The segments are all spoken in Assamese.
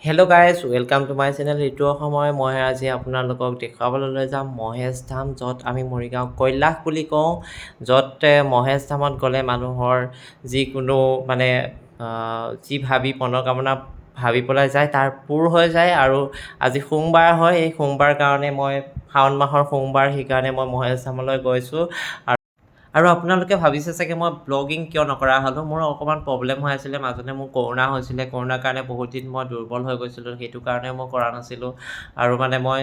Hello' guys welcome to my channel. এইটো সময় মই আজি আপোনালোকক দেখুৱাবলৈ লৈ যাম মহেশ ধাম, য'ত আমি মৰিগাঁও কৈলাশ বুলি কওঁ, য'ত মহেশ ধামত গ'লে মানুহৰ যিকোনো মানে যি ভাবি মনোকামনা ভাবি পেলাই যায় তাৰ পূৰ হৈ যায়। আৰু আজি সোমবাৰ হয়, এই সোমবাৰ কাৰণে মই শাওণ মাহৰ সোমবাৰ, সেইকাৰণে মই মহেশ ধামলৈ গৈছোঁ। আৰু আপোনালোকে ভাবিছে চাগে মই ব্লগিং কিয় নকৰা হ'লোঁ। মোৰ অকণমান প্ৰব্লেম হৈ আছিলে, মাজতে মোৰ কৰোণা হৈছিলে। কৰোণাৰ কাৰণে বহুত দিন মই দুৰ্বল হৈ গৈছিলোঁ, সেইটো কাৰণে মই কৰা নাছিলোঁ। আৰু মানে মই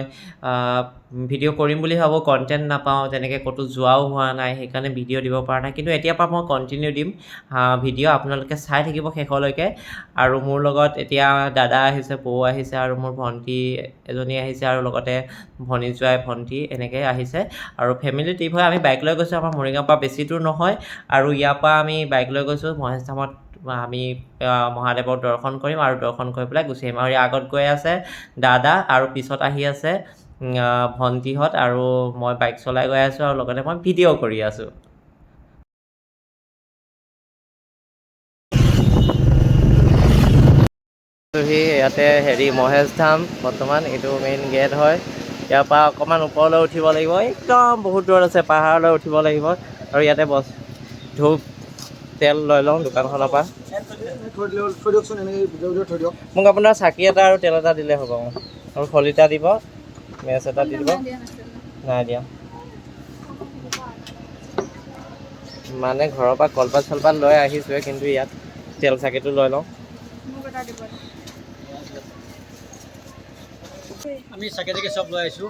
ভিডিঅ' কৰিম বুলি ভাবোঁ, কণ্টেণ্ট নাপাওঁ, তেনেকৈ ক'তো যোৱাও হোৱা নাই, সেইকাৰণে ভিডিঅ' দিব পৰা নাই। কিন্তু এতিয়াৰ পৰা মই কণ্টিনিউ দিম ভিডিঅ', আপোনালোকে চাই থাকিব শেষলৈকে। আৰু মোৰ লগত এতিয়া দাদা আহিছে, বৌ আহিছে, আৰু মোৰ ভণ্টি এজনী আহিছে, আৰু লগতে ভনী জোৱাই ভণ্টি এনেকৈ আহিছে। আৰু ফেমিলি ট্ৰিপ হয়, আমি বাইক লৈ গৈছোঁ। আমাৰ মৰিগাঁৱৰ পৰা বেছি দূৰ নহয়, আৰু ইয়াৰ পৰা আমি বাইক লৈ গৈছোঁ। মহেশ ধামত আমি মহাদেৱৰ দৰ্শন কৰিম, আৰু দৰ্শন কৰি পেলাই গুচি আহিম। আৰু ইয়াৰ আগত গৈ আছে দাদা, আৰু পিছত আহি আছে ভণ্টিহঁত, আৰু মই বাইক চলাই গৈ আছোঁ, আৰু লগতে মই ভিডিঅ' কৰি আছোঁ। ইয়াতে মহেশ ধাম বৰ্তমান এইটো মেইন গেট হয়। ইয়াৰ পৰা অকণমান ওপৰলৈ উঠিব লাগিব, একদম বহুত দূৰত আছে, পাহাৰলৈ উঠিব লাগিব। আৰু ইয়াতে ধূপ তেল লৈ লওঁ দোকানখনৰ পৰা। মোক আপোনাৰ চাকি এটা আৰু তেল এটা দিলে হ'ব, আৰু শলিতা দিব, মেচ এটা দি দিব। নাই দিয়া, মানে ঘৰৰ পৰা কলপাত চলপাত লৈ আহিছোঁৱে, কিন্তু ইয়াত তেল চাকিটো লৈ লওঁ। আমি চাকে চাকে চব লৈ আহিছোঁ।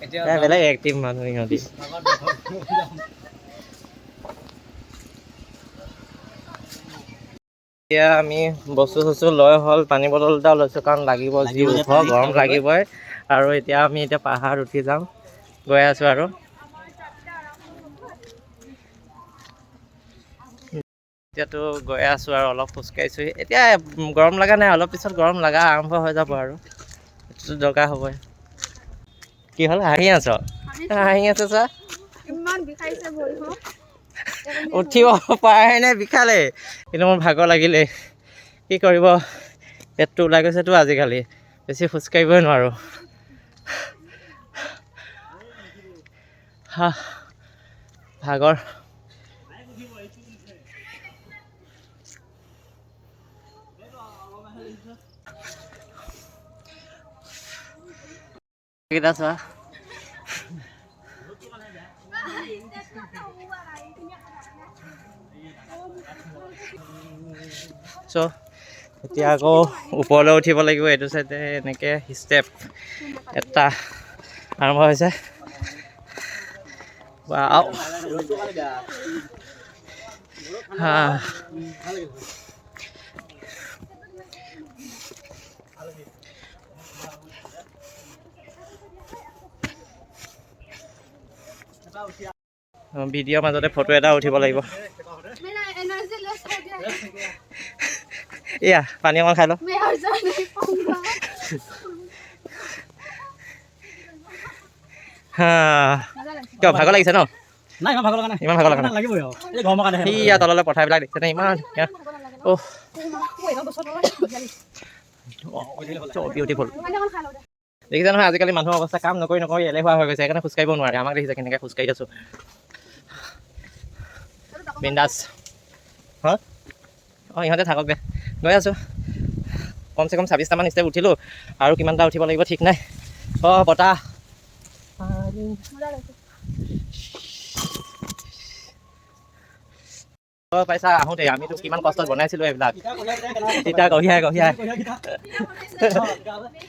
এতিয়া বেলেগ এক্টিভ মানুহ সিহঁতি। এতিয়া আমি বস্তু চস্তু লৈ হ'ল, পানী বটল এটা লৈছোঁ, কাৰণ লাগিব, যি ওখ গৰম লাগিবই। আৰু এতিয়া পাহাৰত উঠি যাম, গৈ আছোঁ। আৰু এতিয়াতো গৈ আছোঁ, আৰু অলপ খোজকাঢ়িছোঁ। এতিয়া গৰম লগা নাই, অলপ পিছত গৰম লগা আৰম্ভ হৈ যাব, আৰু এইটোতো দৰকাৰ হ'বই। কি হ'ল, হাঁহি আছ? হাঁহি আছে চা, উঠিব পাৰে নে বিষালে, কিন্তু মোৰ ভাগৰ লাগিলে। কি কৰিব, পেটটো ওলাই গৈছেতো আজিকালি, বেছি খোজকাঢ়িবই নোৱাৰোঁ। ভাগৰ কেইটা চোৱা। এতিয়া আকৌ ওপৰলৈ উঠিব লাগিব। এইটো চাইডে এনেকৈ ষ্টেপ এটা আৰম্ভ হৈছে। ভিডিঅ'ৰ মাজতে ফটো এটা উঠিব লাগিব। এয়া পানী অকণ খাই লওঁ। কিয় ভাগৰ লাগিছে ন? নাই ইমান ভাগৰ লগা নাই, ইমান ভাগৰ লগা নাই, লাগিবই আৰু এই গৰমৰ কাৰণে। ইয়াত তললৈ পথাৰবিলাক দেখিছেনে ইমান ধুনীয়া। বিউটিফুল। দেখিছে নহয়, আজিকালি মানুহৰ অৱস্থা, কাম নকৰি এলেহুৱা হৈ গৈছে, সেইকাৰণে খোজকাঢ়িব নোৱাৰে। আমাক দেখিছে কেনেকৈ খোজকাঢ়ি আছোঁ, বিন্দাছ। ইহঁতে থাকক দে, গৈ আছোঁ। কমচে কম 26টামান ষ্টেপ উঠিলোঁ, আৰু কিমানটা উঠিব লাগিব ঠিক নাই। বতাহ পাইছা আহোঁতে, আমিতো কিমান কষ্টত বনাইছিলোঁ এইবিলাক, তেতিয়া কঢ়িয়াই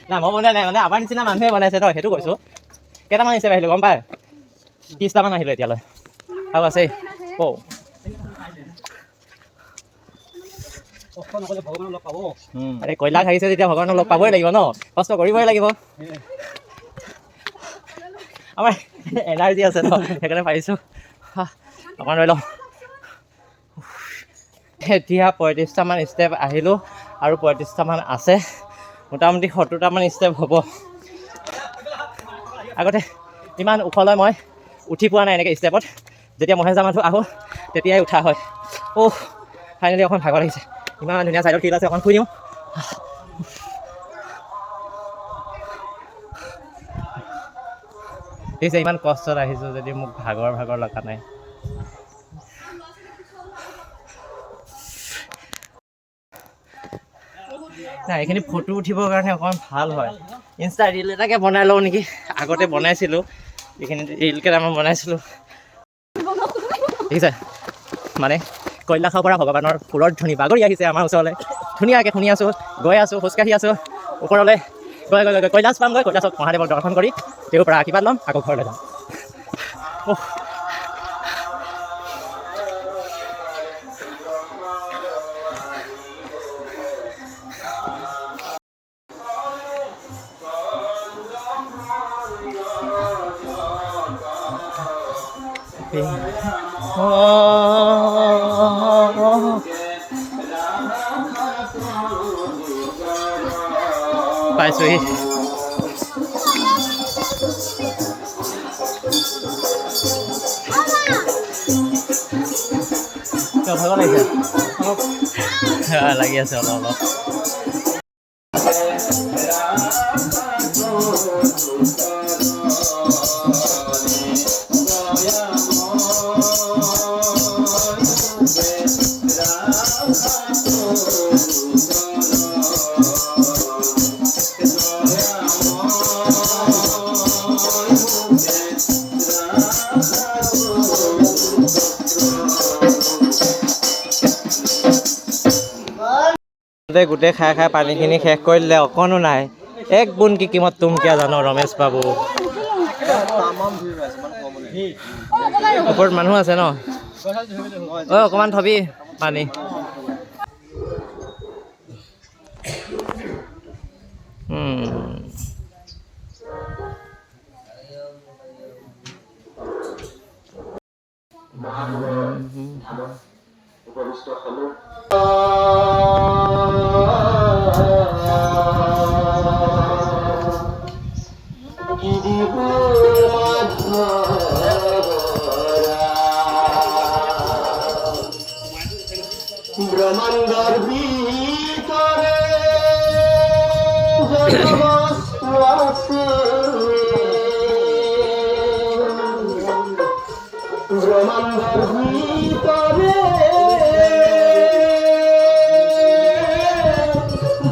নাই, মই বনোৱা নাই, মানে আমাৰ নিচিনা মানুহে বনাইছে ন, সেইটো কৈছোঁ। কেইটামান ষ্টেপ আহিলোঁ গম পায়? 30টামান আহিলোঁ এতিয়ালৈ, আৰু আছেই। কৈলাশ আহিছে যেতিয়া ভগৱানক লগ পাবই লাগিব ন, কষ্ট কৰিবই লাগিব। আমাৰ এনাৰ্জি আছে ন, সেইকাৰণে পাৰিছোঁ। অকণমান ৰৈ লওঁ। এতিয়া 35টামান ষ্টেপ আহিলোঁ, আৰু 35টামান আছে। মোটামুটি 70টামান ষ্টেপ হ'ব। আগতে ইমান ওখলৈ মই উঠি পোৱা নাই এনেকৈ ষ্টেপত। যেতিয়া মহেশ ধামত আহোঁ তেতিয়াই উঠা হয়। ফাইনেলি অকণ ভাগৰ লাগিছে। ইমান ধুনীয়া চাইডত ফিল্ড আছে, অকণ শুই দিওঁ। দেখিছে ইমান কষ্টত আহিছোঁ যদি মোক ভাগৰ লগা নাই। নাই এইখিনি ফটো উঠিবৰ কাৰণে অকণমান ভাল হয়। ইনষ্টা ৰিল এটাকে বনাই লওঁ নেকি। আগতে বনাইছিলোঁ এইখিনি ৰিল কেইটামান বনাইছিলোঁ। দেখিছে মানে কৈলাশৰ পৰা ভগৱানৰ ফুলৰ ধ্বনি বাগৰি আহিছে আমাৰ ওচৰলৈ। ধুনীয়াকৈ শুনি আছোঁ, গৈ আছোঁ, খোজকাঢ়ি আছোঁ ওপৰলৈ। গৈ কৈলাশ পামগৈ। কৈলাশত মহাদেৱক দৰ্শন কৰি তেওঁৰ পৰা আশীৰ্বাদ ল'ম, আকৌ ঘৰলৈ যাম। পাইছোহি। ভাগৰ লাগিছে লাগি আছে অলপ অলপ। গোটেই খাই পানীখিনি শেষ কৰি দিলে, অকণো নাই। এক বুন কিকিমত তুম কিয়া জানো ৰমেশ বাবু। ওপৰত মানুহ আছে ন? অকণমান থবি পানী। ব্রহ্মাণ্ডর ভিতরে যত বস্তু আছে, ব্রহ্মাণ্ডর ভিতরে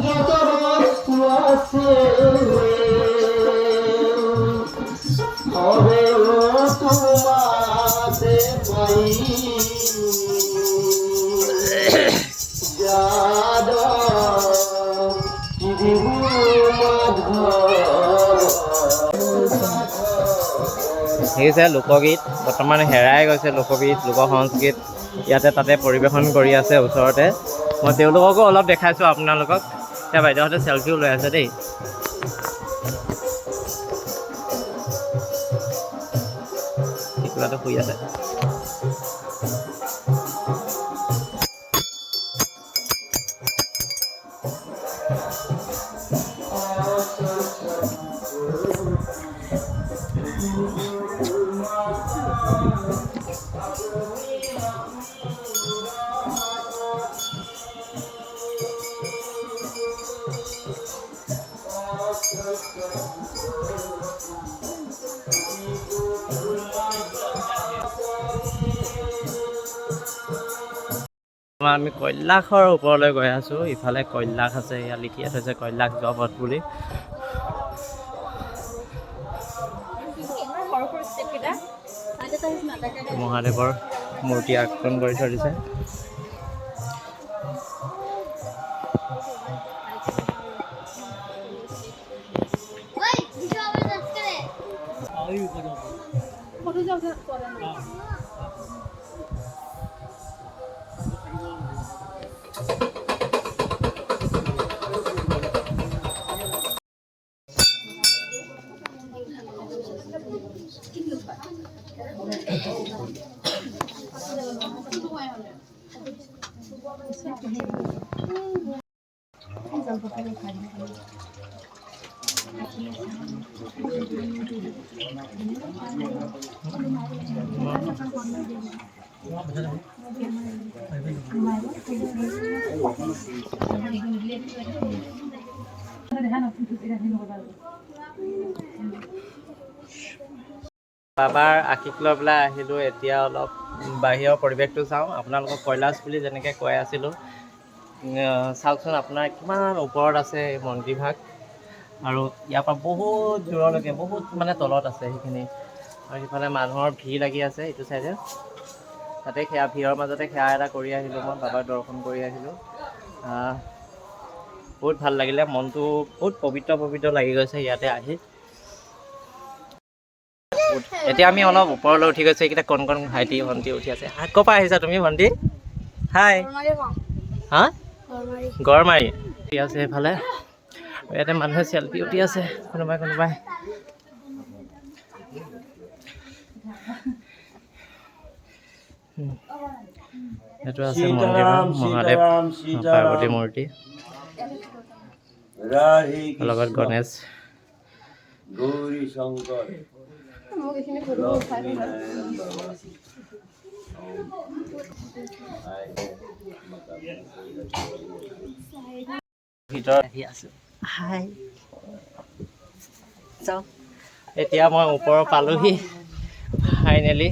যত বস্তু আছে, হবে তোমাতে পাই দেখিছে লোকগীত বৰ্তমান হেৰাই গৈছে। লোকগীত, লোক সংস্কৃত ইয়াতে তাতে পৰিৱেশন কৰি আছে ওচৰতে। মই তেওঁলোককো অলপ দেখাইছোঁ আপোনালোকক। এতিয়া বাইদেউহঁতে চেলফিও লৈ আছে দেই। টিকলাটো শুই আছে। আমি কৈলাশৰ ওপৰলৈ গৈ আছোঁ। ইফালে কৈলাশ আছে, ইয়াত লিখি থৈছে কৈলাশ জপথ বুলি। মহাদেৱৰ মূৰ্তি আৰ্পণ কৰি থৈ দিছে। বাবাৰ আশীষ লৈ পেলাই আহিলোঁ। এতিয়া অলপ বাহিৰৰ পৰিৱেশটো চাওঁ। আপোনালোকক কৈলাশ বুলি যেনেকৈ কৈ আছিলোঁ, চাওকচোন আপোনাৰ কিমান ওপৰত আছে এই মন্দিৰভাগ, আৰু ইয়াৰ পৰা বহুত দূৰলৈকে বহুত মানে তলত আছে সেইখিনি। আৰু সিফালে মানুহৰ ভিৰ লাগি আছে এইটো চাইডে। তাতে সেয়া ভিৰৰ মাজতে সেৱা এটা কৰি আহিলোঁ, মই বাবাক দৰ্শন কৰি আহিলোঁ। বহুত ভাল লাগিলে, মনটো বহুত পবিত্ৰ পবিত্ৰ লাগি গৈছে ইয়াতে আহি। এতিয়া আমি অলপ ওপৰলৈ উঠি গৈছোঁ। এইকেইটা কণ কণ ভাইটি ভণ্টি উঠি আছে। ক'ৰ পৰা আহিছা তুমি ভণ্টি? হাই। হা? গড়মাৰি উঠি আছে এইফালে। ইয়াতে মানুহে চেলফি উঠি আছে কোনোবাই কোনোবাই। এইটো আছে মন্দিৰভাগ, মহাদেৱ পাৰ্বতী মূৰ্তি, লগত গণেশ। গৌৰী শংকৰ ভিতৰত আহি আছোঁ। হাই চাওঁ, এতিয়া মই ওপৰ পালোহি ফাইনেলি।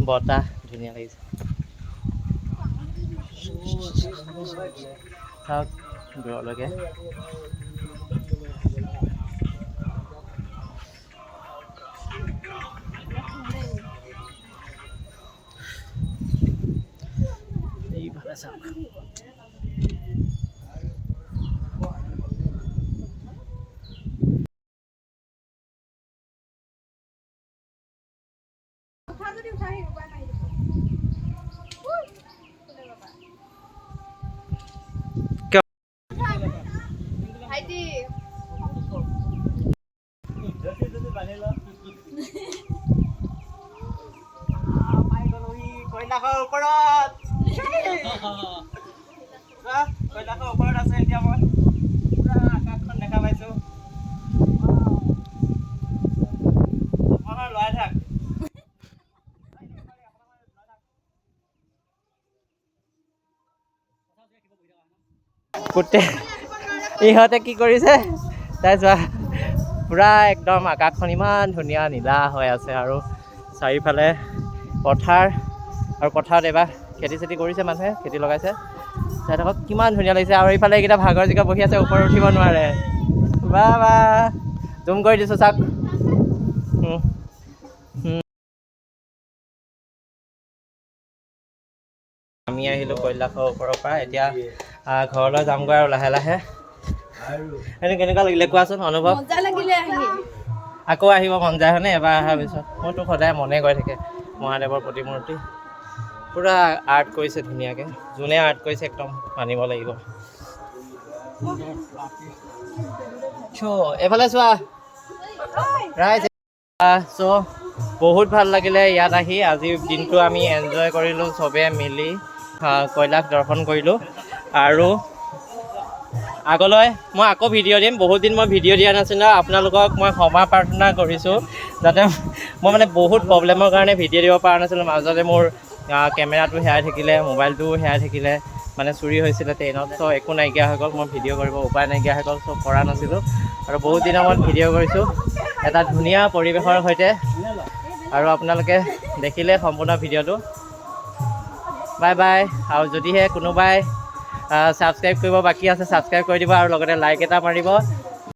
বতাহ ধুনীয়া লাগিছে। চাওক দূৰলৈকে। এইফালে চাওক। কৈলাশৰ ওপৰত কৈলাশৰ ওপৰত আছে এতিয়া মই। পুৰা আকাশখন দেখা পাইছোঁ। লৰাই থাক। গোটেই ইহঁতে কি কৰিছে তাই চোৱা, পুৰা একদম আকাশখন ইমান ধুনীয়া নীলা হৈ আছে, আৰু চাৰিওফালে পথাৰ, আৰু পথাৰত এইবাৰ খেতি চেতি কৰিছে মানুহে, খেতি লগাইছে। চাই থাকক কিমান ধুনীয়া লাগিছে। আৰু এইফালে এইকেইটা ভাগৰ জিগৰ বহি আছে, ওপৰত উঠিব নোৱাৰে। বা বা জুম কৰি দিছোঁ চাওক। আমি আহিলোঁ কৈলাশৰ ওপৰৰ পৰা। এতিয়া ঘৰলৈ যামগৈ আৰু লাহে লাহে। এনে কেনেকুৱা লাগিলে কোৱাচোন অনুভৱ? আকৌ আহিব মন যায় হয়নে এবাৰ অহাৰ পিছত? মোৰতো সদায় মনে গৈ থাকে। মহাদেৱৰ প্ৰতিমূৰ্তি পুৰা আৰ্ট কৰিছে ধুনীয়াকৈ। যোনে আৰ্ট কৰিছে একদম মানিব লাগিব। এইফালে চোৱা ৰাইজ। চ' বহুত ভাল লাগিলে ইয়াত আহি। আজিৰ দিনটো আমি এনজয় কৰিলোঁ চবে মিলি, কৈলাশ দৰ্শন কৰিলোঁ। আৰু আগলৈ মই আকৌ ভিডিঅ' দিম। বহুত দিন মই ভিডিঅ' দিয়া নাছিলোঁ, আপোনালোকক মই ক্ষমা প্ৰাৰ্থনা কৰিছোঁ। যাতে মই মানে বহুত প্ৰব্লেমৰ কাৰণে ভিডিঅ' দিব পৰা নাছিলোঁ। মাজতে মোৰ কেমেৰাটো হেৰাই থাকিলে, মোবাইলটোও হেৰাই থাকিলে, মানে চুৰি হৈছিলে ট্ৰেইনত। চ' একো নাইকিয়া হৈ গ'ল, মই ভিডিঅ' কৰিব উপায় নাইকিয়া হৈ গ'ল, চ' কৰা নাছিলোঁ। আৰু বহুত দিনৰ মূৰত ভিডিঅ' কৰিছোঁ এটা ধুনীয়া পৰিৱেশৰ সৈতে। আৰু আপোনালোকে দেখিলে সম্পূৰ্ণ ভিডিঅ'টো। Bye bye. আৰু যদিহে কোনোবাই ছাবস্ক্ৰাইব কৰিব বাকী আছে, ছাবস্ক্ৰাইব কৰি দিব, আৰু লগতে লাইক এটা মাৰিব।